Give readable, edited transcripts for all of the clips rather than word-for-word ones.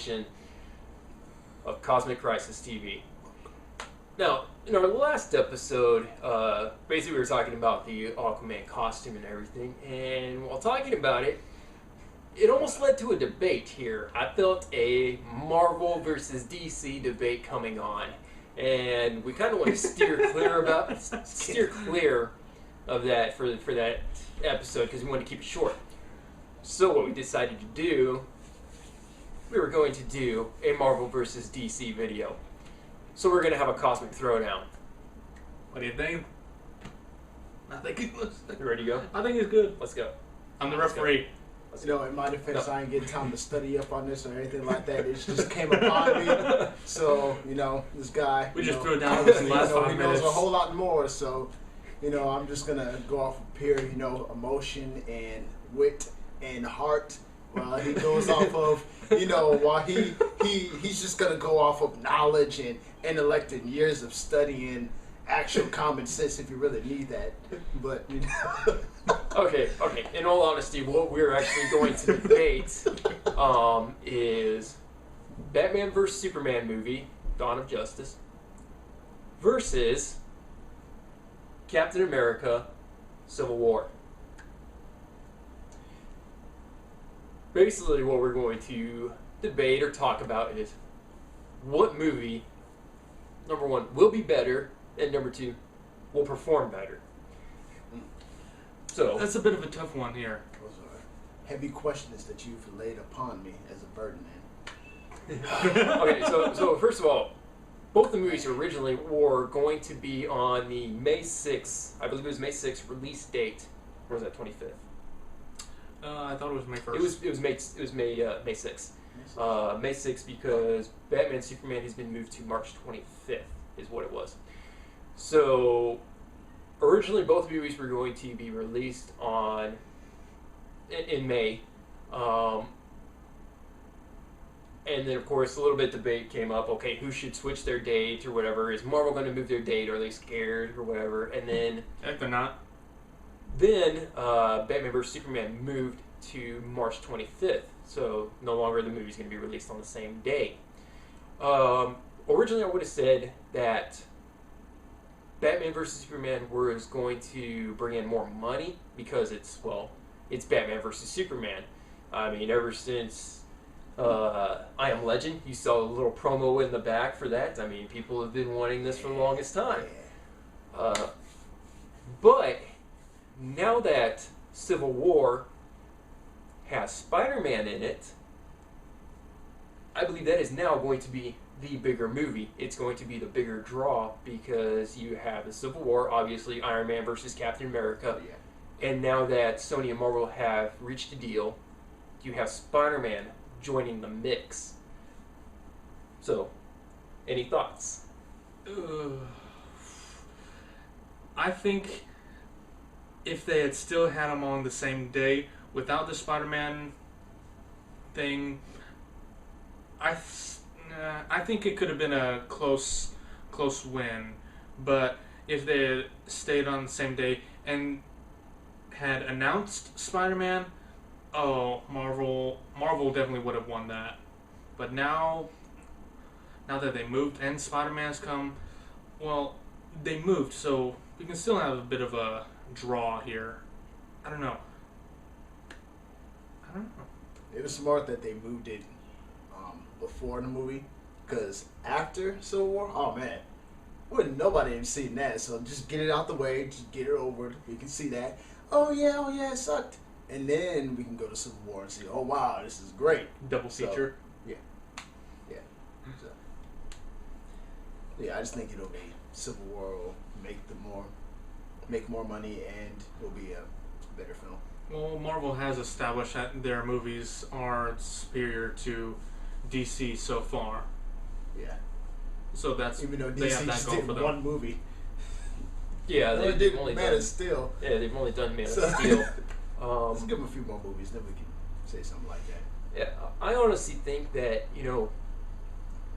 edition of Cosmic Crisis TV. Now, in our last episode, basically we were talking about the Aquaman costume and everything, and while talking about it, it almost led to a debate here. I felt a Marvel versus DC debate coming on, and we kind of want to steer clear of that for that episode because we want to keep it short. So what we decided to do, we were going to do a Marvel versus DC video. So we're going to have a Cosmic Throwdown. What do you think? I think it was. You ready to go? I think it's good. Let's go. I'm the referee. You know, in my defense, I ain't getting time to study up on this or anything like that. It just came upon me. So, you know, this guy. We just threw it down in the last 5 he minutes. knows a whole lot more. So, you know, I'm just going to go off of pure, you know, emotion and wit and heart. While he goes off of, you know, while he's just going to go off of knowledge and intellect and years of studying actual common sense if you really need that. But, you know. Okay. In all honesty, what we're actually going to debate is Batman vs. Superman movie, Dawn of Justice, versus Captain America, Civil War. Basically, what we're going to debate or talk about is what movie, number one, will be better, and number two, will perform better. So That's a bit of a tough one here. Those are heavy questions that you've laid upon me as a burden. okay, so first of all, both the movies originally were going to be on the May 6th, I believe it was May 6th release date. Or was that 25th? I thought it was May 1st. It was May 6th. May 6th because Batman Superman has been moved to March 25th is what it was. So originally both movies were going to be released in May. And then, of course, a little bit of debate came up. Okay, who should switch their date or whatever? Is Marvel going to move their date? Are they scared or whatever? And then, Heck, they're not. Then Batman vs. Superman moved to March 25th. So no longer the movie's going to be released on the same day. Originally, I would have said that Batman vs. Superman was going to bring in more money because it's Batman vs. Superman. I mean, ever since I Am Legend, you saw a little promo in the back for that. I mean, people have been wanting this for the longest time. But now that Civil War has Spider-Man in it, I believe that is now going to be the bigger movie. It's going to be the bigger draw because you have the Civil War, obviously Iron Man versus Captain America, and now that Sony and Marvel have reached a deal, you have Spider-Man joining the mix. So, any thoughts? I think if they had still had them on the same day without the Spider-Man thing, I think it could have been a close win. But if they had stayed on the same day and had announced Spider-Man, Marvel definitely would have won that. But now that they moved and Spider-Man's come, well, they moved, so we can still have a bit of a draw here. I don't know. It was smart that they moved it before the movie, because after Civil War, oh man, wouldn't nobody even seen that. So just get it out the way, just get it over. We can see that. Oh yeah, it sucked, and then we can go to Civil War and see. Oh wow, this is great. Double feature. So, I just think it'll be Civil War will make more money and it'll be a better film. Well, Marvel has established that their movies are superior to DC so far. Yeah. So that's even though they DC have that just going did for them. one movie. Yeah, they've only Man done of Steel. Yeah, they've only done Man of Steel. Let's give them a few more movies, then we can say something like that. Yeah, I honestly think that,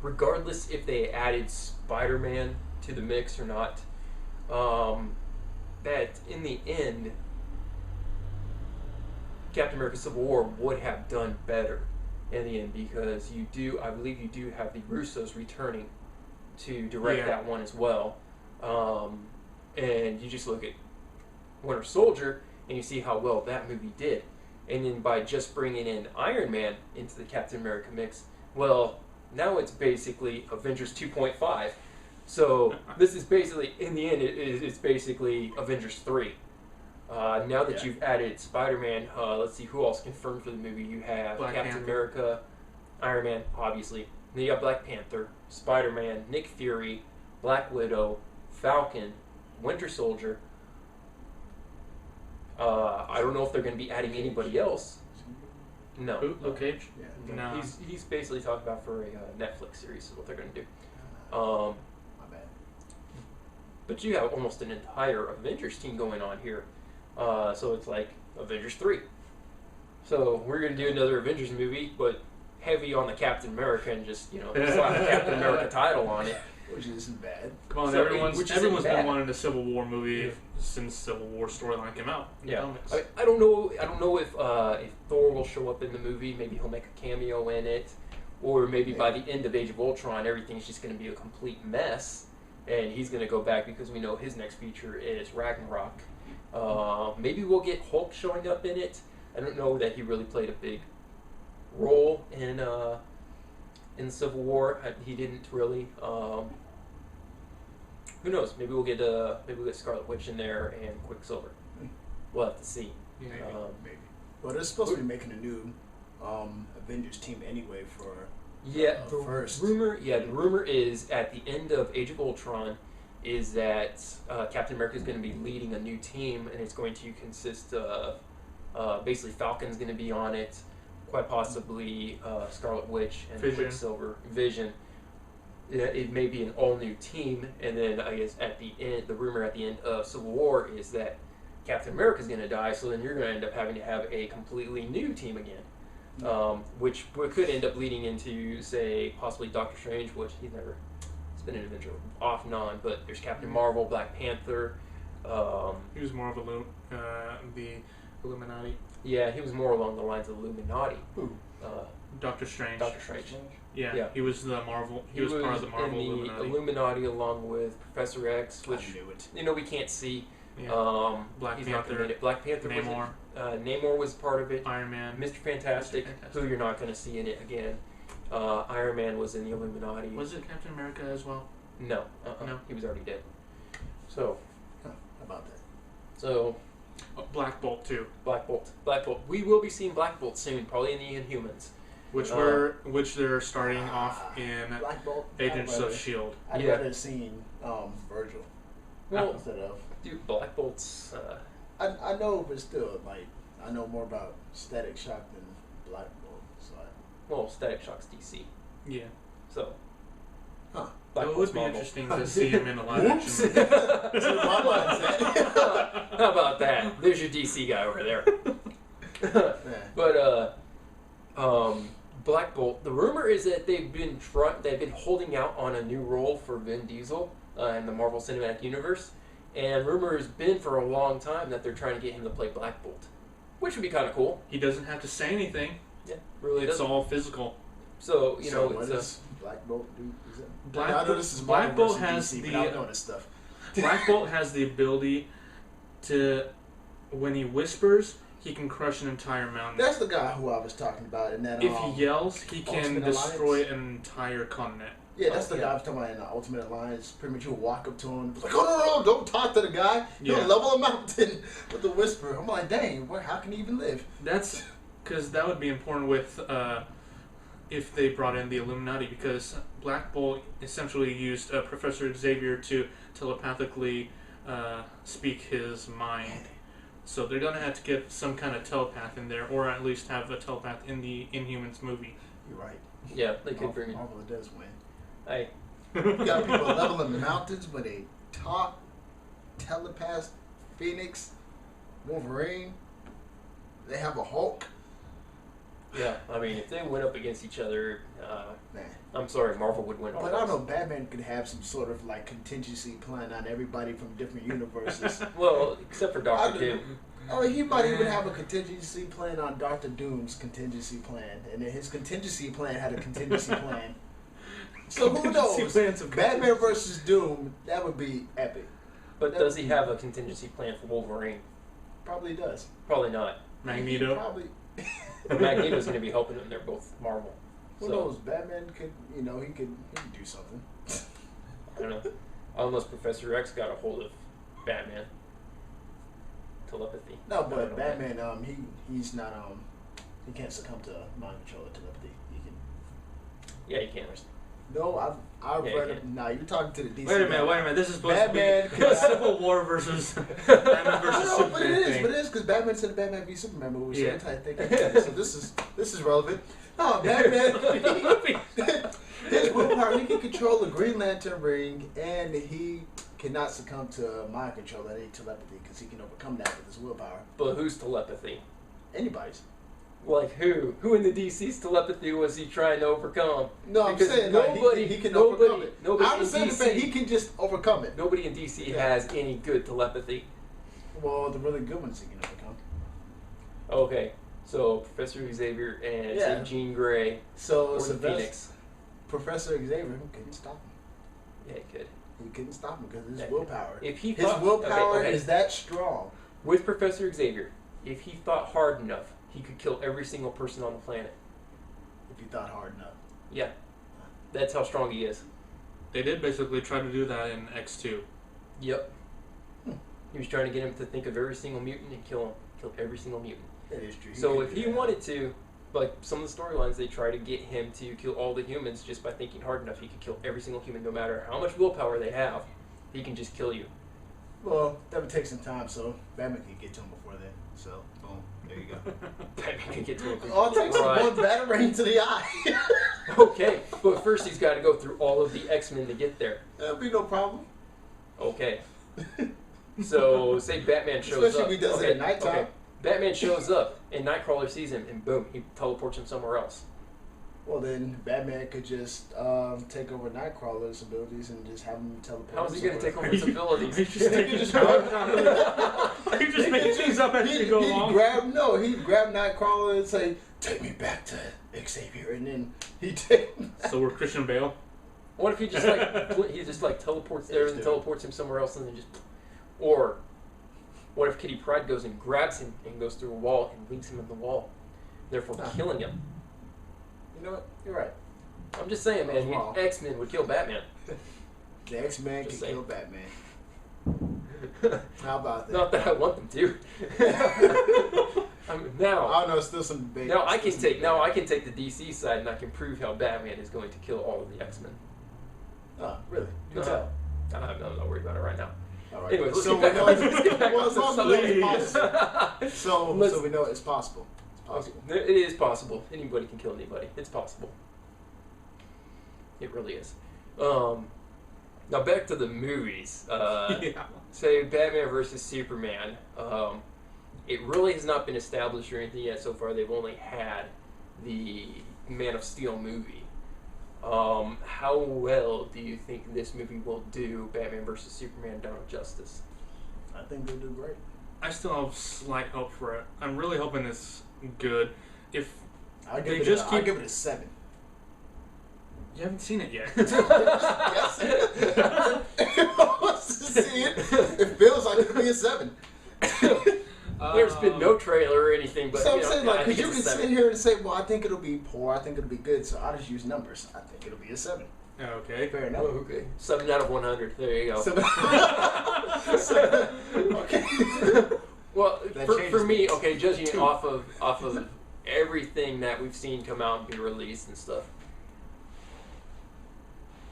regardless if they added Spider-Man to the mix or not, that in the end, Captain America Civil War would have done better in the end, because I believe you do have the Russos returning to direct that one as well. And you just look at Winter Soldier and you see how well that movie did. And then by just bringing in Iron Man into the Captain America mix, well, now it's basically Avengers 2.5. So this is basically, in the end, it's basically Avengers 3. Now that you've added Spider-Man, let's see who else confirmed for the movie. You have Captain America, Iron Man, obviously. Then you got Black Panther, Spider-Man, Nick Fury, Black Widow, Falcon, Winter Soldier. I don't know if they're going to be adding anybody else. No. Luke Cage? Yeah. No. He's basically talking about for a Netflix series is what they're going to do. My bad. But you have almost an entire Avengers team going on here. So it's like Avengers 3. So we're going to do another Avengers movie, but heavy on the Captain America and just, slap the Captain America title on it. Which isn't bad. Come on, So, everyone's been wanting a Civil War movie since Civil War storyline came out. Yeah, I don't know if Thor will show up in the movie. Maybe he'll make a cameo in it, or maybe by the end of Age of Ultron, everything's just going to be a complete mess, and he's going to go back because we know his next feature is Ragnarok. Maybe we'll get Hulk showing up in it. I don't know that he really played a big role in Civil War. He didn't really. Who knows? Maybe we'll get Scarlet Witch in there and Quicksilver. We'll have to see. Maybe. Well, they're supposed to be making a new Avengers team anyway for the first. The rumor is at the end of Age of Ultron is that Captain America is going to be leading a new team, and it's going to consist of basically Falcon's going to be on it, quite possibly Scarlet Witch and Quicksilver, Vision. It may be an all-new team, and then I guess at the end, the rumor at the end of Civil War is that Captain America is going to die, so then you're going to end up having to have a completely new team again, which could end up leading into, say, possibly Doctor Strange, which he's been an Avenger off and on, but there's Captain Marvel, Black Panther. He was more of the Illuminati. Yeah, he was more along the lines of Illuminati. Who? Doctor Strange. Doctor Strange. Yeah, he was the Marvel. He was part of the Marvel in the Illuminati along with Professor X, which we can't see. Yeah. Black Panther. Black Panther. Namor. Namor was part of it. Iron Man. Mr. Fantastic, who you're not going to see in it again. Iron Man was in the Illuminati. Was it Captain America as well? No. No. He was already dead. So. How about that? So. Black Bolt too. Black Bolt. We will be seeing Black Bolt soon, probably in the Inhumans. Which they're starting off in Black Bolt, Agents of S.H.I.E.L.D. I'd rather have seen Virgil instead of... Dude, Black Bolt's... I know, but still, I know more about Static Shock than Black Bolt. So well, Static Shock's DC. Yeah. So... Huh. It would be interesting to see him in a live action movie. So my mind's at. How about that? There's your DC guy over there. But Black Bolt. The rumor is that they've been holding out on a new role for Vin Diesel in the Marvel Cinematic Universe, and rumor has been for a long time that they're trying to get him to play Black Bolt, which would be kind of cool. He doesn't have to say anything. Yeah, really. It's all physical. So What it's does Black Bolt do? Is it? Black Bolt has DC, the but I know this stuff. Black Bolt has the ability to, when he whispers, he can crush an entire mountain. That's the guy who I was talking about. And then if he yells, he can Ultimate destroy Alliance? an entire continent. Yeah, that's the guy I was talking about in the Ultimate Alliance. Pretty much you'll walk up to him, like, oh, no, don't talk to the guy. He'll level a mountain with a whisper. I'm like, dang, how can he even live? That's because that would be important with if they brought in the Illuminati, because Black Bolt essentially used Professor Xavier to telepathically speak his mind. So they're going to have to get some kind of telepath in there, or at least have a telepath in the Inhumans movie. You're right. Yeah, they could bring it. Marvel does win. Hey. You got people leveling the mountains when they talk, telepath, Phoenix, Wolverine. They have a Hulk. Yeah, I mean, if they went up against each other, Man. I'm sorry, Marvel would win all But I don't those. know, Batman could have some sort of like contingency plan on everybody from different universes. Well, except for Doctor I- Doom. Oh, he might even have a contingency plan on Doctor Doom's contingency plan, and then his contingency plan had a contingency plan. So who Contingency knows? plans of Batman contingency. versus Doom, that would be epic. But does he have a contingency plan for Wolverine? Probably does. Probably not. Magneto. Probably. Magneto's going to be helping them. They're both Marvel. Who So, knows? Batman could, he could do something. I don't know. Unless Professor X got a hold of Batman. Telepathy. No, I don't know, but Batman, he's not, he can't succumb to mind control or telepathy. He can. Yeah, you can. No, I've Yeah, read yeah. it. Nah, you're talking to the DC. Wait a minute. This is supposed Batman to be a Civil War versus Batman versus No, but Superman it is, thing. but it is because Batman said the Batman v Superman movie. Yeah. So I think so. This is relevant. No, Batman. His willpower, he can control the Green Lantern ring, and he cannot succumb to mind control or any telepathy because he can overcome that with his willpower. But who's telepathy? Anybody's. Like who? Who in the DC's telepathy was he trying to overcome? No, I'm Because saying like, he can overcome it. nobody I'm in saying DC, he can just overcome it. nobody in DC Yeah. has any good telepathy. Well, the really good ones he can overcome. Okay, so Professor Xavier and Yeah. say Jean Grey So or the Sylvester- Phoenix. Professor Xavier couldn't stop him. Yeah, he could. He couldn't stop him because of his Yeah. willpower. If he His thought, willpower okay, is that strong. with Professor Xavier, if he thought hard enough, he could kill every single person on the planet. If you thought hard enough. Yeah, that's how strong he is. They did basically try to do that in X2. Yep. He was trying to get him to think of every single mutant and kill every single mutant. That is true. So could if do he that. wanted to, like some of the storylines, they try to get him to kill all the humans just by thinking hard enough. He could kill every single human, no matter how much willpower they have. He can just kill you. Well, that would take some time, so Batman can get to him before then. So, boom, there you go. Batman can get to him. All it takes is Right. one batarang to the eye. Okay, but first he's got to go through all of the X-Men to get there. That'll be no problem. Okay. So say Batman shows Especially up. if he does it okay, at nighttime. Okay. Batman shows up and Nightcrawler sees him and boom, he teleports him somewhere else. Well, then Batman could just take over Nightcrawler's abilities and just have him teleport. How is he going to somewhere. take over his abilities? He's just taking just He's just making things up as you go along. He'd grab Nightcrawler and say, "Take me back to Xavier," and then he take. So we're Christian Bale. What if he just like teleports there and then Yes, dude. teleports him somewhere else and then just, or what if Kitty Pryde goes and grabs him and goes through a wall and links him in the wall, therefore killing him? You know what? You're right. I'm just saying, man. Wow. X-Men would kill Batman. The X-Men can Just saying. kill Batman. How about that? Not that I want them to. Now, I don't know. Still some debate. now I can Still some take now I debate. can take the DC side and I can prove how Batman is going to kill all of the X-Men. Oh, really? Do Uh-huh. tell. I'm not worried about it right now. All right. Anyways, let's so get we back know. on- let's get back Well, on as long as the we know it's subject. possible. So Let's- we know it's possible. It's Okay, possible. it is possible. Anybody can kill anybody. It's possible. It really is. Now back to the movies. Yeah. Say Batman versus Superman. It really has not been established or anything yet so far. They've only had the Man of Steel movie. How well do you think this movie will do, Batman versus Superman: Dawn of Justice? I think they'll do great. I still have slight hope for it. I'm really hoping it's good. If I'll They give it. just I'll keep- give it a 7. you haven't seen it yet, Yes. Wants to see it. It feels like it'll be a 7. There's been no trailer or anything, but So I'm you know, saying, I like, think because you it's can a sit 7. here and say, well, I think it'll be poor, I think it'll be good, so I'll just use numbers. I think it'll be a 7. Okay. Fair Oh, enough. okay. 7 out of 100. There you go. 7. Okay. Well, That for changes me, things. okay, judging it off of everything that we've seen come out and be released and stuff,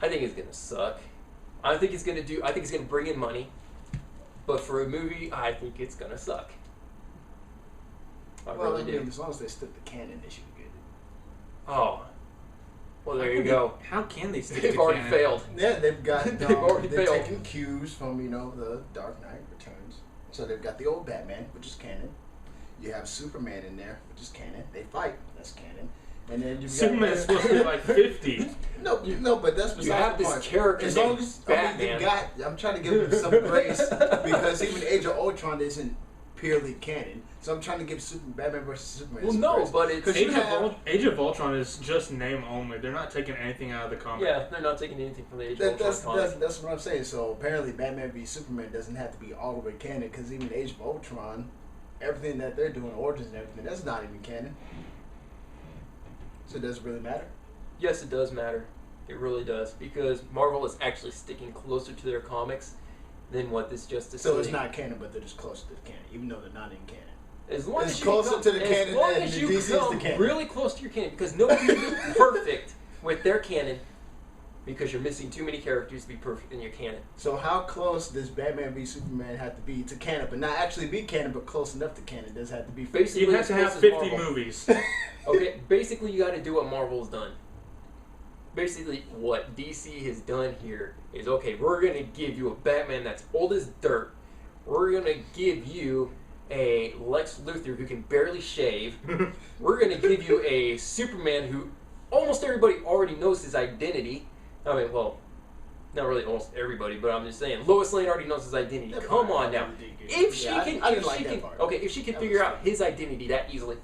I think it's gonna suck. I think it's gonna bring in money, but for a movie, I think it's gonna suck. I Well, really I do. mean, as long as they stick the canon, they should be good. Oh, well, there you go. How can they stick They've to already canon? failed. Yeah, they've got. They've already they're failed. taking cues from the Dark Knight Returns. So they've got the old Batman, which is canon. You have Superman in there, which is canon. They fight. That's canon. And then you Superman's supposed to be like 50. No, but that's You have this character named Batman. I'm trying to give him some grace because even Age of Ultron isn't purely canon. So I'm trying to give Batman versus Superman. Well, no, grace. but it's Age of Ultron is just name only. They're not taking anything out of the comic. yeah, they're not taking anything from the Age of Ultron comic. That's what I'm saying. So apparently, Batman v Superman doesn't have to be all the way canon because even Age of Ultron, everything that they're doing, origins and everything, that's not even canon. So does it really matter? Yes, it does matter. It really does because Marvel is actually sticking closer to their comics than what this Justice League. So it's not canon, but they're just closer to the canon, even though they're not in canon. As long It's as you closer come, to the canon as long than as the you DC is the come canon. really close to your canon, because nobody is perfect with their canon, because you're missing too many characters to be perfect in your canon. So how close does Batman v Superman have to be to canon, but not actually be canon, but close enough to canon? Does it have to be Basically, You have to have as 50 Marvel. movies. Okay, basically you got to do what Marvel's done. Basically, what DC has done here is, okay, we're going to give you a Batman that's old as dirt. We're going to give you a Lex Luthor who can barely shave. We're going to give you a Superman who almost everybody already knows his identity. I mean, well, not really almost everybody, but I'm just saying, Lois Lane already knows his identity. Come on now. If she can, if she can figure out his identity that easily,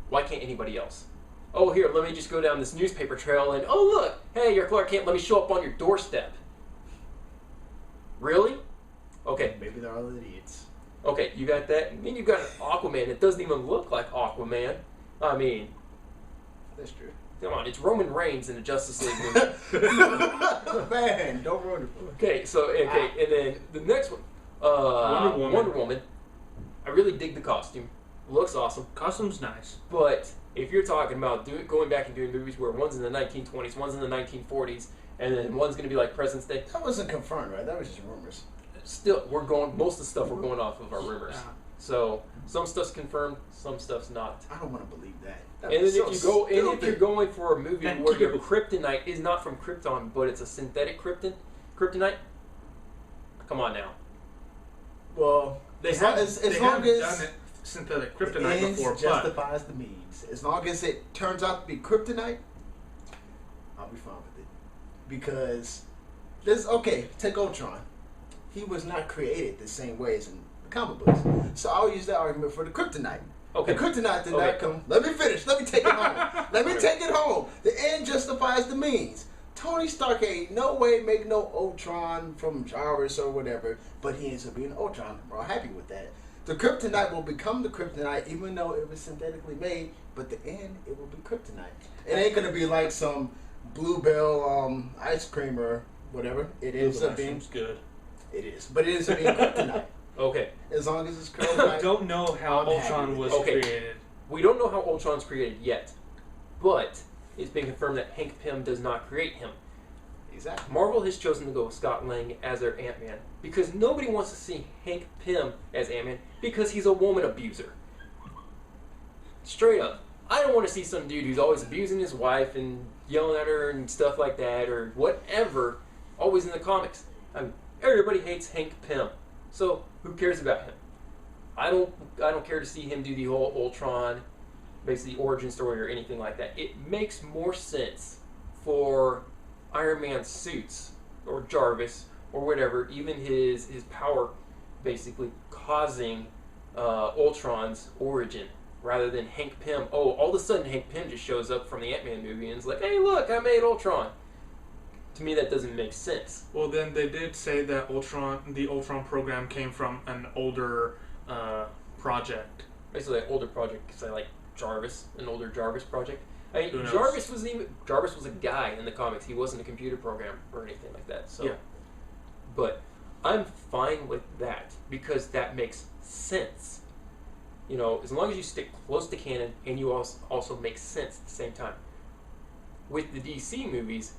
why can't anybody else? Oh, here, let me just go down this newspaper trail and, oh, look, hey, you're Clark Kent, let me show up on your doorstep. Really? Okay. Maybe they're all idiots. Okay, you got that? And then you got an Aquaman that doesn't even look like Aquaman. I mean, That's true. come on, it's Roman Reigns in the Justice League movie. Man, don't ruin it for me. Okay, and then the next one, Wonder Woman. I really dig the costume. Looks awesome. Costume's nice. But if you're talking about going back and doing movies where one's in the 1920s, one's in the 1940s, and then one's going to be like President's Day, That wasn't confirmed, right? That was just rumors. still, most of the stuff we're going off of are rumors. So some stuff's confirmed, some stuff's not. I don't want to believe that. And then if you're going for a movie Thank where you. your kryptonite is not from Krypton, but it's a synthetic kryptonite, come on now. Well, They as have, long as, they as long have as done it synthetic the kryptonite ends before, but justifies the means. As long as it turns out to be kryptonite, I'll be fine with it. Because take Ultron. He was not created the same way as in the comic books. So I'll use that argument for the kryptonite. Okay. The kryptonite did not come. Let me finish. Let me take it home. Let me take it home. The end justifies the means. Tony Stark ain't no way make no Ultron from Jarvis or whatever, but he ends up being Ultron. We're all happy with that. The kryptonite will become the kryptonite even though it was synthetically made, but the end, it will be kryptonite. It ain't going to be like some Bluebell ice cream or whatever. It ends up being... good. It is. But it ends up being kryptonite. Okay. As long as it's I kryptonite. don't know how I'm happy Ultron with was it. Okay. created. We don't know how Ultron's created yet, but it's been confirmed that Hank Pym does not create him. Exactly. Marvel has chosen to go with Scott Lang as their Ant-Man because nobody wants to see Hank Pym as Ant-Man because he's a woman abuser. Straight up. I don't want to see some dude who's always abusing his wife and yelling at her and stuff like that or whatever, always in the comics. Everybody hates Hank Pym, so who cares about him? I don't care to see him do the whole Ultron, basically origin story or anything like that. It makes more sense for Iron Man's suits or Jarvis or whatever, even his power basically causing Ultron's origin rather than Hank Pym. Oh, all of a sudden Hank Pym just shows up from the Ant-Man movie and is like, hey look, I made Ultron. To me that doesn't make sense. Well, then they did say that the Ultron program came from an older project. Basically an older project because I like Jarvis, an older Jarvis project. I mean, Who knows? Jarvis was a guy in the comics. He wasn't a computer program or anything like that. So, Yeah. But I'm fine with that because that makes sense. You know, as long as you stick close to canon and you also make sense at the same time. With the DC movies,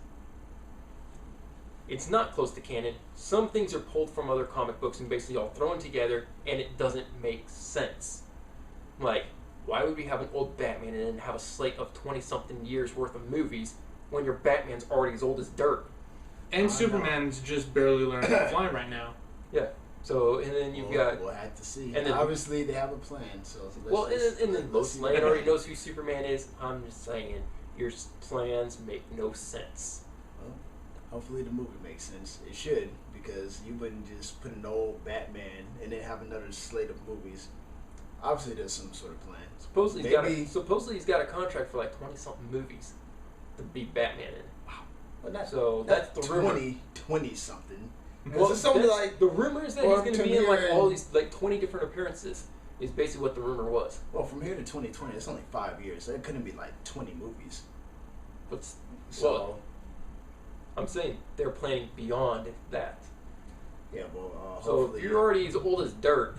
it's not close to canon. Some things are pulled from other comic books and basically all thrown together, and it doesn't make sense. Like, why would we have an old Batman and then have a slate of 20-something years worth of movies when your Batman's already as old as dirt? And Superman's just barely learning to fly right now. Yeah. So, and then you've got... We'll have to see. And then, obviously, they have a plan. So well, and then Lois Lane already knows. knows who Superman is. I'm just saying, your plans make no sense. Well, hopefully the movie makes sense. It should, because you wouldn't just put an old Batman and then have another slate of movies. Obviously, there's some sort of plan. Supposedly he's got a contract for like 20-something movies to be Batman in. Well, not, So not that's the rumor. 20 something. Well, It's something that's- like, the rumor is that well, he's going to be in like Tamir all and- these like 20 different appearances. Is basically what the rumor was. well, from here to 2020, it's only 5 years. So it couldn't be like 20 movies. But So, well, I'm saying they're planning beyond that. yeah, well, So hopefully. if you're already as old as dirt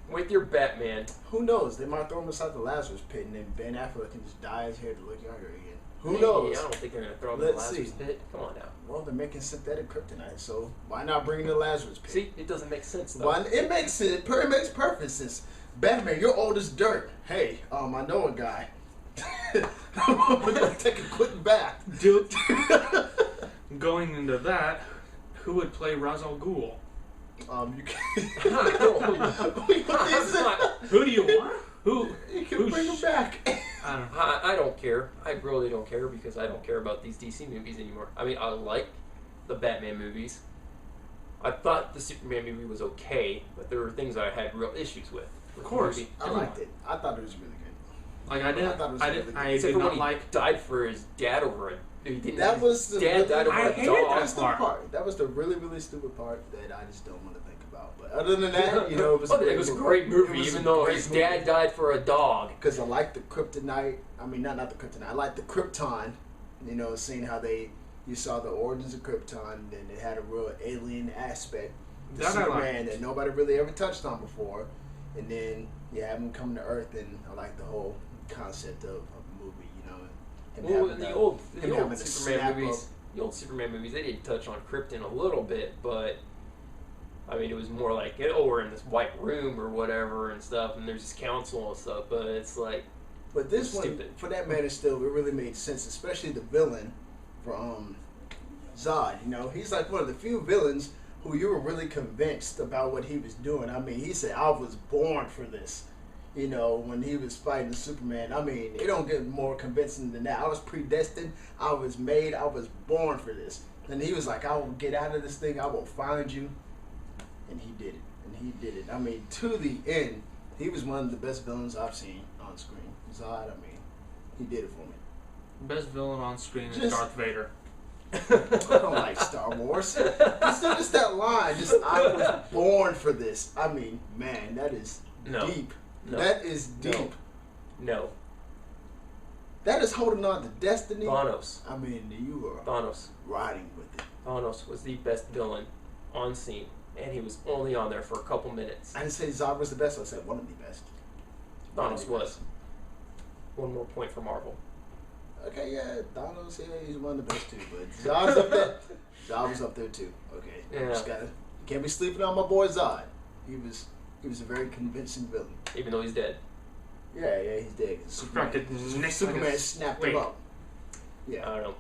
with your Batman, Who knows? They might throw him inside the Lazarus pit, and then Ben Affleck can just dye his hair to look younger again. Who hey, knows? I don't think they're going to throw him in the Let's Lazarus see. pit. Come on now. Well, they're making synthetic kryptonite, so why not bring in the Lazarus pit? See, it doesn't make sense though. Why, it makes perfect sense. Batman, you're old as dirt. Hey, I know a guy. We're gonna take a quick bath. Dude, going into that, who would play Ra's al Ghul? You can. Who do you want? Who? You can bring him back. I don't know. I don't care. I really don't care because I don't care about these DC movies anymore. I mean, I like the Batman movies. I thought the Superman movie was okay, but there were things I had real issues with. Of course. I liked it. I thought it was really good. Like I Except did for when not he like. died for his dad over it. He didn't. That was his the dad died over I a hated dog. that That's the part. That was the really, really stupid part that I just don't want to think about. But other than that, it was a great movie, even though his dad died for a dog. Because I like the kryptonite. I mean, not the kryptonite. I like the Krypton. Seeing how you saw the origins of Krypton, and it had a real alien aspect. The That I Superman that nobody really ever touched on before, and then you have him come to Earth, and I like the whole concept of a movie. Well, in the old having a Superman snap movies, they did touch on Krypton a little bit, but I mean, it was more like, we're in this white room or whatever and stuff, and there's this council and stuff. But it's like, But this one, stupid. for that matter, still, it really made sense, especially the villain from Zod. He's like one of the few villains who you were really convinced about what he was doing. I mean, he said, I was born for this. When he was fighting Superman. I mean, it don't get more convincing than that. I was predestined. I was made. I was born for this. And he was like, I will get out of this thing. I will find you. And he did it. I mean, to the end, he was one of the best villains I've seen on screen. Zod, I mean, he did it for me. Best villain on screen is Just- Darth Vader. I don't like Star Wars. Just that line. I was born for this. I mean, man, that is No. deep. No. That is deep. No. That is holding on to destiny. Thanos. I mean, you are Thanos. riding with it. Thanos was the best villain on scene, and he was only on there for a couple minutes. I didn't say Zod was the best. I said one of the best. Thanos was. One more point for Marvel. Okay, yeah, Thanos, he's one of the best too. But Zod's up there. Zod was up there too. Okay, Yeah. just can't be sleeping on my boy Zod. He was a very convincing villain. Even though he's dead. Yeah, he's dead. Superman snapped him up. Yeah, I don't know.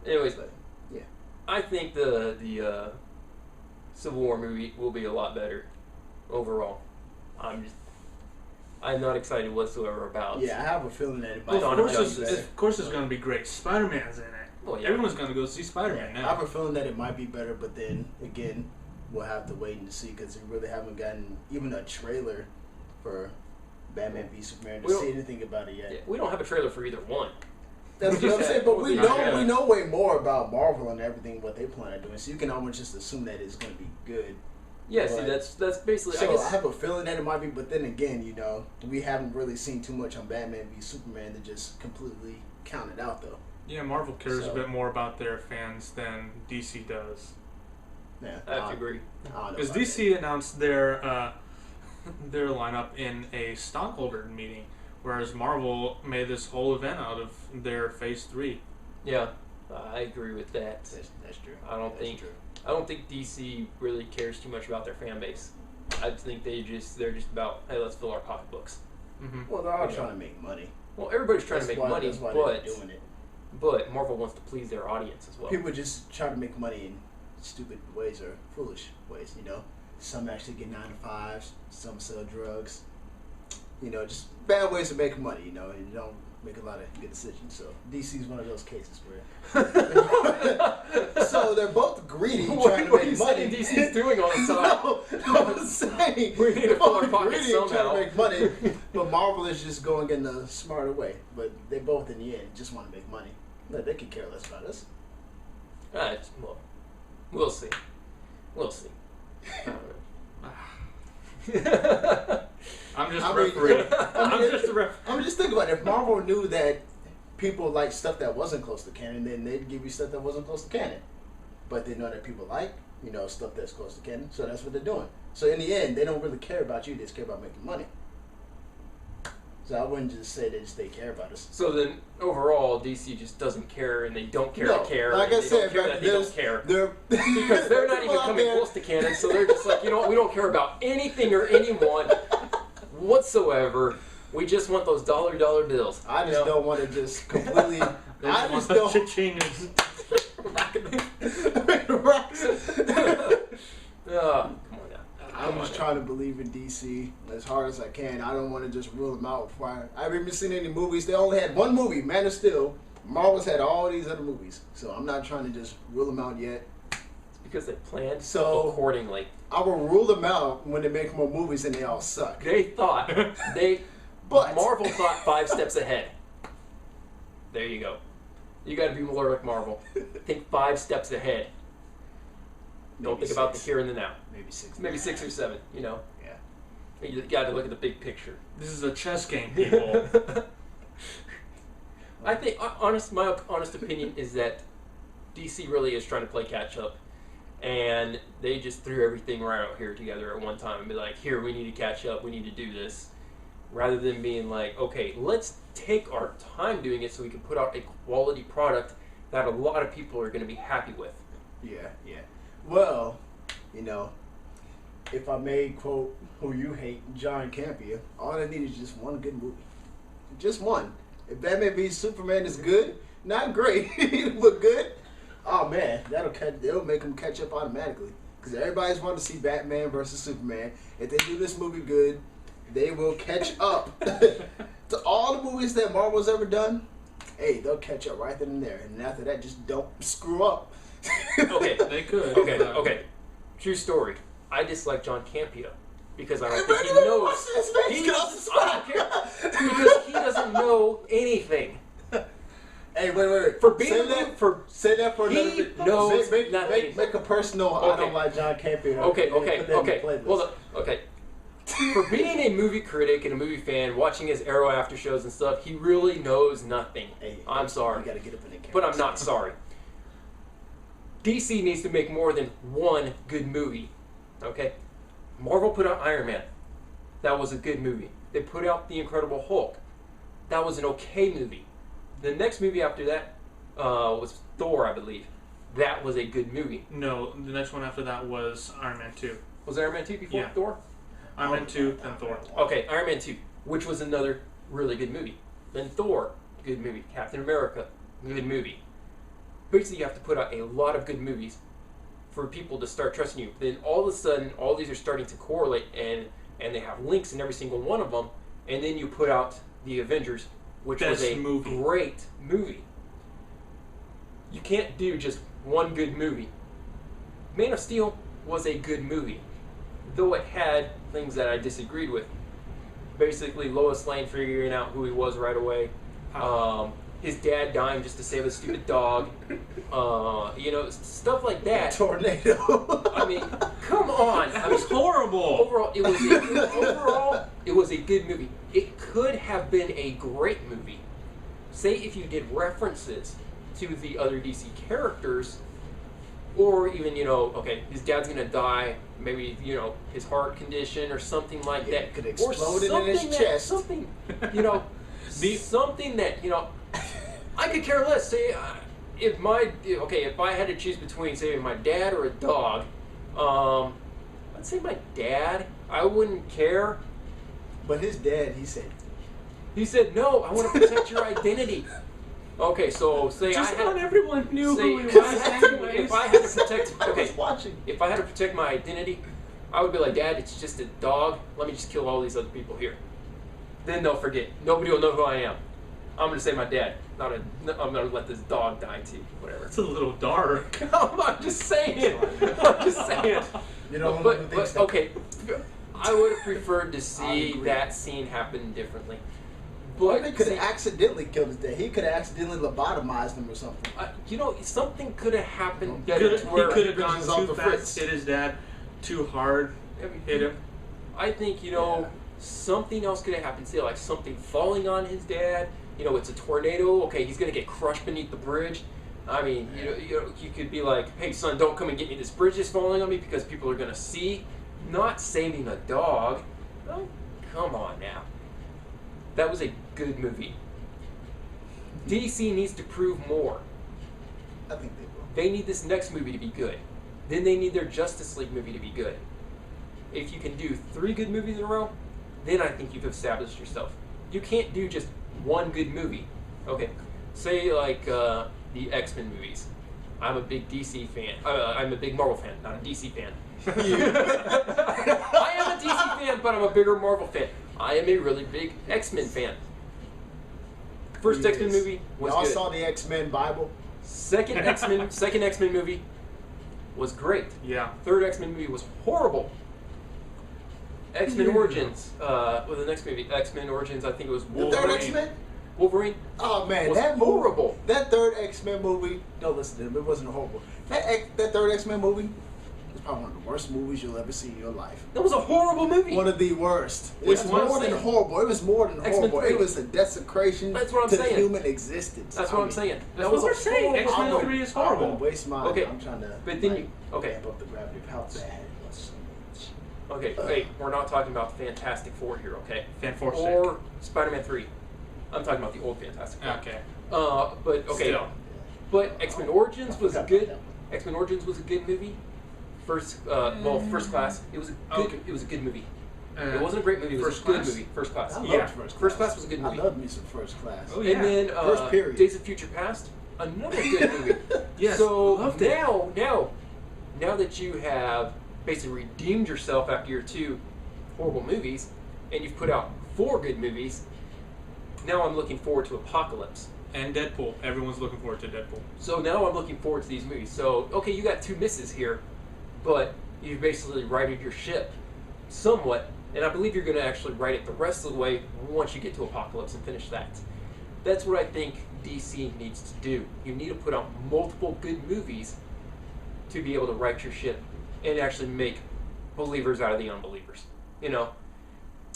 Anyways, but yeah. I think the Civil War movie will be a lot better overall. I'm not excited whatsoever about. Yeah, I have a feeling that it might. Well, Dawn of of course, Justice. of course, it's going to be great. Spider-Man's in it. Well, yeah. Everyone's going to go see Spider-Man I now. have a feeling that it might be better, but then again, we'll have to wait and see because we really haven't gotten even a trailer for Batman v Superman to see anything about it yet. Yeah, we don't have a trailer for either one. That's We what I'm just saying, had- but we we know way more about Marvel and everything what they plan on doing, so you can almost just assume that it's going to be good. Yeah, see, But- that's basically. So I guess I have a feeling that it might be, but then again, we haven't really seen too much on Batman v Superman to just completely count it out, though. Yeah, Marvel cares So- a bit more about their fans than DC does. Yeah, I have to agree. I don't know Because about DC announced their lineup in a stockholder meeting, whereas Marvel made this whole event out of their Phase 3. Yeah, I agree with that. That's true. I don't That's think true. I don't think DC really cares too much about their fan base. I think they're just about, hey, let's fill our pocketbooks. Mm-hmm. Well, they're all Yeah. trying to make money. Well, everybody's trying to That's make money, that's why but they're doing it. but Marvel wants to please their audience as well. People just try to make money and stupid ways or foolish ways. You know, some actually get 9 to 5s, some sell drugs. You know, just bad ways of making money. You know, and you don't make a lot of good decisions. So DC is one of those cases where. So they're both greedy, trying to make money. DC's doing on the side? No, I'm saying We need to they're fill our both pockets greedy and trying somehow. to make money, but Marvel is just going in a smarter way. But they both, in the end, just want to make money. But they could care less about us. Well, we'll see. We'll see. I'm just I a mean, referee. I mean, I'm just a referee. I'm just thinking about it. If Marvel knew that people like stuff that wasn't close to canon, then they'd give you stuff that wasn't close to canon. But they know that people like, you know, stuff that's close to canon, so that's what they're doing. So in the end, they don't really care about you; they just care about making money. So I wouldn't just say they care about us. So then, overall, DC just doesn't care, and they don't care No, to care. like and I they said, don't care that they don't care. Because they're not even people out coming there- close to canon, so they're just like, you know what, we don't care about anything or anyone whatsoever. We just want those dollar bills. I you just know? don't want to just completely. They I just just want don't. cha-chingers. Come on now. I'm just trying to believe in DC as hard as I can. I don't want to just rule them out. Before I haven't even seen any movies. They only had one movie, Man of Steel. Marvel's had all these other movies, so I'm not trying to just rule them out yet. It's because they planned So- accordingly. I will rule them out when they make more movies and they all suck. They thought But Marvel thought 5 steps ahead. There you go. You got to be more like Marvel. Think 5 steps ahead. Don't Maybe think about the 6. here and the now. Maybe 6. Maybe 6 or 7. You know, Yeah. you got to look at the big picture. This is a chess game, people. I think, my honest opinion is that DC really is trying to play catch up, and they just threw everything right out here together at one time and be like, "Here, we need to catch up. We need to do this," rather than being like, "Okay, let's take our time doing it so we can put out a quality product that a lot of people are going to be happy with." Yeah. Well, you know, if I may quote who you hate, John Campia, all I need is just one good movie. Just one. If Batman v Superman is good, not great, but good, oh man, it'll make them catch up automatically. Because everybody's wanting to see Batman versus Superman. If they do this movie good, they will catch up to all the movies that Marvel's ever done. Hey, they'll catch up right then and there. And after that, just don't screw up. Okay, They could. okay. True story. I dislike John Campia because I don't think he knows. Get off the I spot. don't care because he doesn't know anything. Hey, wait. For being say a that movie- for say that for he another bit. knows make nothing. a personal. I Okay. don't like John Campia. Okay. Put that in the playlist. Hold on. Okay. For being a movie critic and a movie fan, watching his Arrow after shows and stuff, he really knows nothing. Hey, I'm sorry, You gotta get up in the camera. but I'm not sorry. DC needs to make more than one good movie. Okay? Marvel put out Iron Man. That was a good movie. They put out The Incredible Hulk. That was an okay movie. The next movie after that was Thor, I believe. That was a good movie. No, the next one after that was Iron Man 2. Was Iron Man 2 before Yeah. Thor? Iron Man 2, then Thor. Okay, Iron Man 2, which was another really good movie. Then Thor, good movie. Captain America, good movie. Basically, you have to put out a lot of good movies for people to start trusting you. Then all of a sudden, all these are starting to correlate, and they have links in every single one of them. And then you put out The Avengers, which was Best a movie. great movie. You can't do just one good movie. Man of Steel was a good movie, though it had things that I disagreed with. Basically, Lois Lane figuring out who he was right away. His dad dying just to save a stupid dog. Stuff like that. Tornado. I mean, come on. That was horrible. Overall, it was a good movie. It could have been a great movie. Say if you did references to the other DC characters, or even, his dad's gonna die, maybe, his heart condition or something like Yeah, that. could Or explode it in his something chest. Something, something that, I could care less. Say, if I had to choose between, say, my dad or a dog, I'd say my dad. I wouldn't care. But his dad, he said, He said, no, I want to protect your identity. Okay, so say Just I had not everyone knew say who he if was. I had to, anyways. if I had to protect I okay, was watching. if I had to protect my identity, I would be like, Dad, it's just a dog. Let me just kill all these other people here. Then they'll forget. Nobody will know who I am. I'm gonna say my dad. I'm gonna let this dog die too. Whatever. It's a little dark. I'm just saying. I'm just saying. You know, But okay, I would have preferred to see agree. that scene happen differently. But But they could have see, accidentally killed his dad. He could have accidentally lobotomized him or something. something could have happened. He That could have gone Bridges off too the fast, Fritz. hit his dad too hard, hit him. I think Yeah. something else could have happened. Say like something falling on his dad. It's a tornado. Okay, he's gonna get crushed beneath the bridge. I mean, you could be like, hey son, don't come and get me. This bridge is falling on me because people are gonna see. Not saving a dog. Oh, come on now. That was a good movie. DC needs to prove more. I think they will. They need this next movie to be good. Then they need their Justice League movie to be good. If you can do 3 good movies in a row, then I think you've established yourself. You can't do just one good movie. Okay, say like the X-Men movies. I'm a big DC fan. I'm a big Marvel fan, not a DC fan. I am a DC fan, but I'm a bigger Marvel fan. I am a really big X-Men fan. First X-Men movie was Y'all good. saw the X-Men Bible? Second X-Men movie was great. Yeah. Third X-Men movie was horrible. X-Men Origins was the next movie. X-Men Origins, I think it was The Wolverine. third X-Men? Wolverine. Oh man, Was that horrible. movie, that third X-Men movie. Don't listen to him. It wasn't horrible. That third X-Men movie was probably one of the worst movies you'll ever see in your life. That was a horrible movie. One of the worst. Which It's one? more than horrible. It was more than X-Men horrible. 3. It was a desecration That's what I'm to saying. the human existence. That's what I'm saying. That's That what was we're a saying. horrible X-Men movie. 3 is I horrible. wouldn't waste my. Okay, I'm trying to. but then like, you- okay. amp up the gravity of how bad it was. Okay, wait, we're not talking about the Fantastic Four here, okay? Fantastic. Or Spider-Man 3. I'm talking about the old Fantastic Four. Okay. But okay. Still. But X-Men Origins was I forgot good. about that X-Men Origins was a good movie. First Class. It was a good. Okay. It was a good movie. Uh, It wasn't a great movie. It was First a good Class? movie. First Class. I loved Yeah. First Class. was a good movie. I love me some First Class. Oh, yeah. And then First period. Days of Future Past, another good movie. Yes, So loved it. now that you have basically redeemed yourself after your 2 horrible movies, and you've put out 4 good movies, now I'm looking forward to Apocalypse. And Deadpool. Everyone's looking forward to Deadpool. So now I'm looking forward to these movies. So, okay, you got 2 misses here, but you've basically righted your ship somewhat, and I believe you're going to actually right it the rest of the way once you get to Apocalypse and finish that. That's what I think DC needs to do. You need to put out multiple good movies to be able to right your ship and actually make believers out of the unbelievers.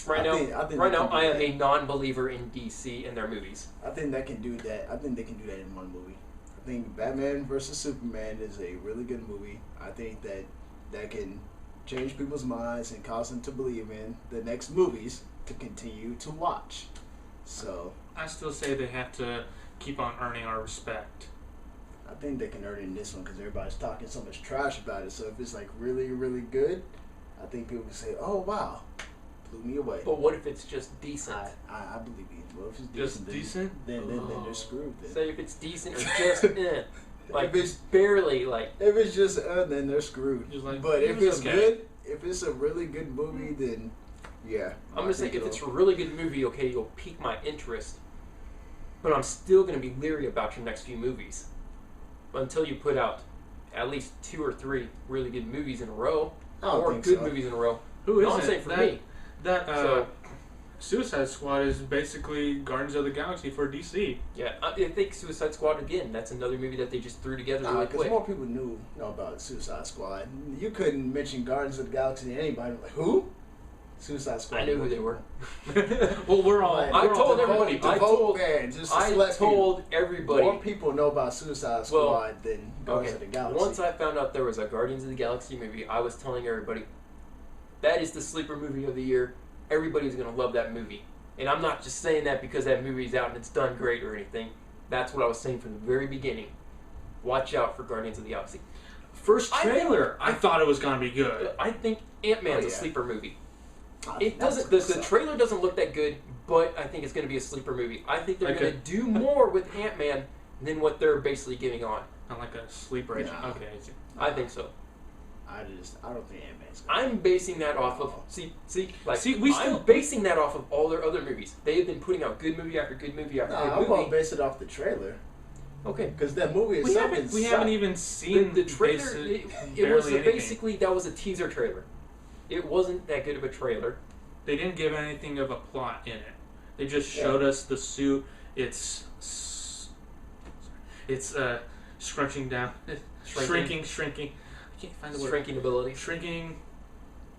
Right now, I think they I can do am that. a non-believer in DC and their movies. I think they can do that. I think they can do that in one movie. I think Batman versus Superman is a really good movie. I think that can change people's minds and cause them to believe in the next movies to continue to watch. So I still say they have to keep on earning our respect. I think they can earn it in this one because everybody's talking so much trash about it. So if it's like really, really good, I think people can say, "Oh wow, blew me away." But what if it's just decent? I believe you. Well, if it's Just decent, decent? then they're screwed. Then. Say if it's decent or just like If it's- barely like. If it's just then they're screwed. Just like, But it if was it's okay. good, if it's a really good movie, then yeah. I'm gonna say if it's a really good movie, okay, you'll pique my interest. But I'm still gonna be leery about your next few movies. But until you put out at least 2 or 3 really good movies in a row, I don't or think good so. movies in a row. Who No, is I'm it? saying for that, me. That So- Suicide Squad is basically Guardians of the Galaxy for DC. Yeah, I think Suicide Squad again. That's another movie that they just threw together really Because quick. more people know about Suicide Squad. You couldn't mention Guardians of the Galaxy to anybody. Like who? Suicide Squad. I knew who they were. Well, we're all. Like, I we're all told devoted. everybody. The I vote told- ban, just to I select told people. everybody. More people know about Suicide Squad than Guardians of the Galaxy. Once I found out there was a Guardians of the Galaxy movie, I was telling everybody that is the sleeper movie of the year. Everybody's gonna love that movie, and I'm not just saying that because that movie's out and it's done great or anything. That's what I was saying from the very beginning. Watch out for Guardians of the Galaxy. First I think- trailer, I thought it was gonna be good. I think Ant-Man's Oh, a yeah. sleeper movie. That's It doesn't. what's The up. trailer doesn't look that good, but I think it's going to be a sleeper movie. I think they're Okay. going to do more with Ant-Man than what they're basically giving on. Not like a sleeper agent. Nah. Okay. I think so. I don't think Ant-Man's I'm basing that off of I'm basing that off of all their other movies. They have been putting out good movie after good movie after good I'm movie. gonna base it off the trailer. Okay. Because that movie itself We haven't even seen the trailer. It was anything. basically that was a teaser trailer. It wasn't that good of a trailer. They didn't give anything of a plot in it. They just showed us the suit. It's scrunching down, shrinking. I can't find the word. Shrinking ability. Shrinking.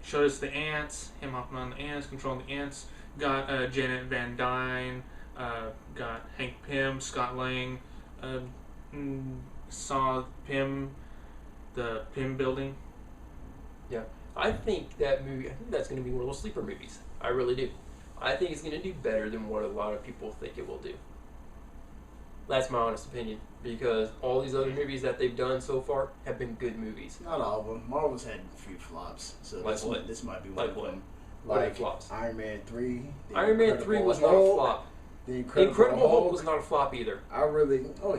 Showed us the ants. Him hopping on the ants, controlling the ants. Got Janet Van Dyne. Got Hank Pym, Scott Lang. Saw Pym, the Pym building. Yeah, I think that movie. I think that's going to be one of those sleeper movies. I really do. I think it's going to do better than what a lot of people think it will do. That's my honest opinion, because all these other movies that they've done so far have been good movies. Not all of them. Marvel's had a few flops, so Like what? this might be one Like of what? them. What are Like flops? Iron Man 3. Iron Man 3 was not a flop. The Incredible Hulk was not a flop either.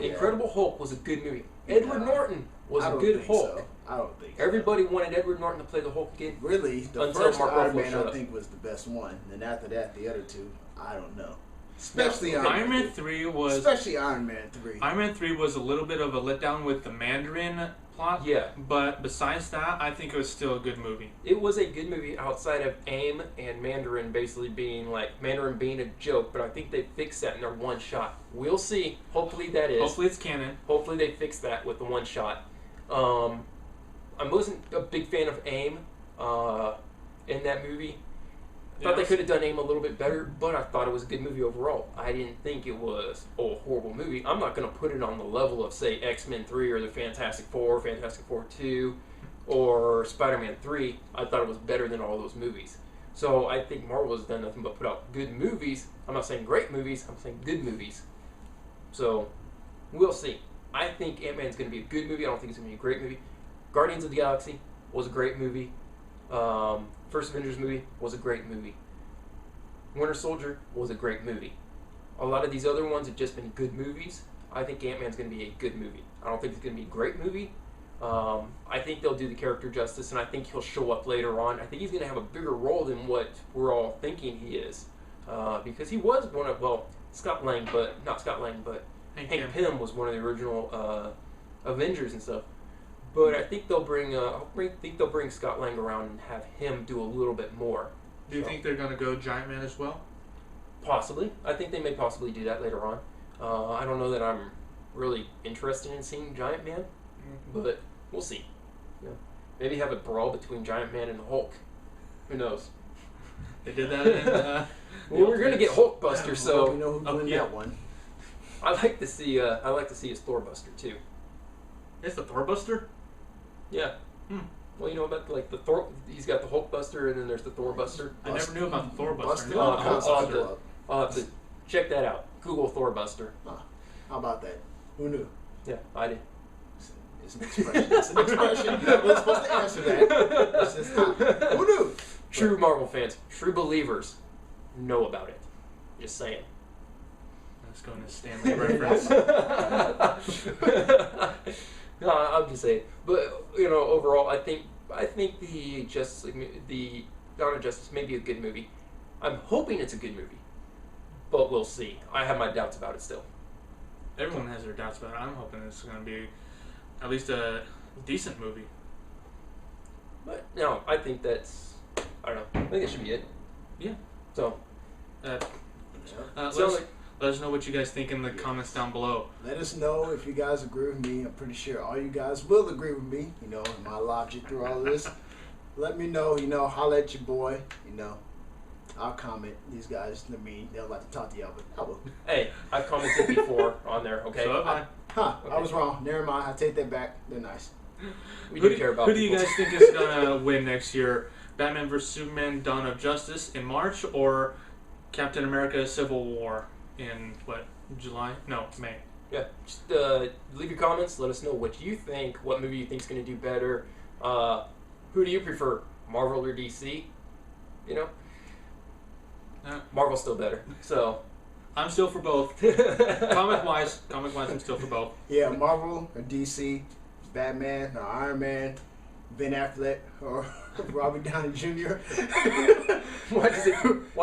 Incredible Hulk was a good movie. Edward Norton was a good Hulk. So. I don't think so. Everybody wanted Edward Norton to play the Hulk again. Really, the Until first Mark Iron Ruffalo Man showed I up. think was the best one. And after that, the other two, I don't know. Especially Iron Man 3 was. Especially Iron Man 3. Iron Man 3 was a little bit of a letdown with the Mandarin plot. Yeah. But besides that, I think it was still a good movie. It was a good movie outside of AIM and Mandarin basically being like Mandarin being a joke, but I think they fixed that in their one shot. We'll see. Hopefully that is. Hopefully it's canon. Hopefully they fix that with the one shot. I wasn't a big fan of AIM in that movie. I thought they could have done AIM a little bit better, but I thought it was a good movie overall. I didn't think it was a horrible movie. I'm not going to put it on the level of, say, X-Men 3 or the Fantastic Four 2, or Spider-Man 3. I thought it was better than all those movies. So I think Marvel has done nothing but put out good movies. I'm not saying great movies, I'm saying good movies. So we'll see. I think Ant-Man's going to be a good movie. I don't think it's going to be a great movie. Guardians of the Galaxy was a great movie. First Avengers movie was a great movie. Winter Soldier was a great movie. A lot of these other ones have just been good movies. I think Ant-Man's going to be a good movie. I don't think it's going to be a great movie. I think they'll do the character justice, and I think he'll show up later on. I think he's going to have a bigger role than what we're all thinking he is. Because he was one of, Scott Lang, but Hank Pym was one of the original Avengers and stuff. But I think they'll bring Scott Lang around and have him do a little bit more. Do you think they're going to go Giant Man as well? Possibly. I think they may possibly do that later on. I don't know that I'm really interested in seeing Giant Man, but we'll see. Yeah. Maybe have a brawl between Giant Man and the Hulk. Who knows? They did that in well, we're going to get Hulkbuster, so we know who's winning that one. I like to see his Thorbuster too. It's the Thorbuster? Yeah. Well, you know about like the Thor. He's got the Hulkbuster, and then there's the Thorbuster. I never knew about the Thorbuster. I'll have to check that out. Google Thorbuster. How about that? Who knew? Yeah, I did. It's an expression. It's an expression. We're supposed to answer that. It's just, who knew? True Marvel fans, true believers, know about it. Just saying. Let's go into Stanley reference. No, I'm just saying. But overall, I think the Dawn of Justice may be a good movie. I'm hoping it's a good movie, but we'll see. I have my doubts about it still. Everyone has their doubts about it. I'm hoping it's going to be at least a decent movie. But no, I think that's. I don't know. I think that should be it. Yeah. So. Let us know what you guys think in the comments down below. Let us know if you guys agree with me. I'm pretty sure all you guys will agree with me, in my logic through all this. Let me know, holla at your boy, I'll comment. These guys, they don't like to talk to y'all, but I will. Hey, I've commented before on there, okay? So have I. Okay. I was wrong. Never mind. I take that back. They're nice. We do care about Who do you guys think is going to win next year? Batman vs. Superman Dawn of Justice in March, or Captain America Civil War in, July? No, May. Yeah, just leave your comments. Let us know what you think, what movie you think is going to do better. Who do you prefer, Marvel or DC? Marvel's still better. So, I'm still for both. Comic-wise, I'm still for both. Yeah, Marvel or DC, Batman or Iron Man, Ben Affleck or Robert Downey Jr. Why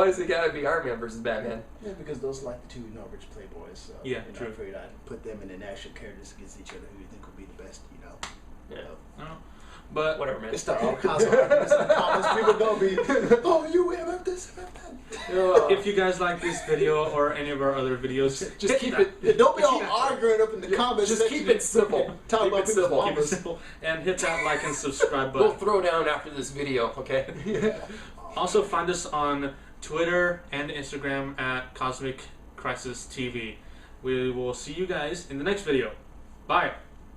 does it gotta be Iron Man versus Batman? Yeah, because those are like the two rich playboys. So, Yeah, you know, true. I figured I'd put them in the national characters against each other. Who you think would be the best? You know. Yeah. I don't know. But Whatever, man. It's the all kinds of arguments in the comments. People gonna be, oh, you have this, have that. if you guys like this video or any of our other videos, Just hit keep that. it. Don't be all arguing up in the comments. Just section. keep it simple. Talk Keep about it simple. Keep it simple and hit that like and subscribe We'll button. throw down after this video, okay? Also find us on Twitter and Instagram at Cosmic Crisis TV. We will see you guys in the next video. Bye.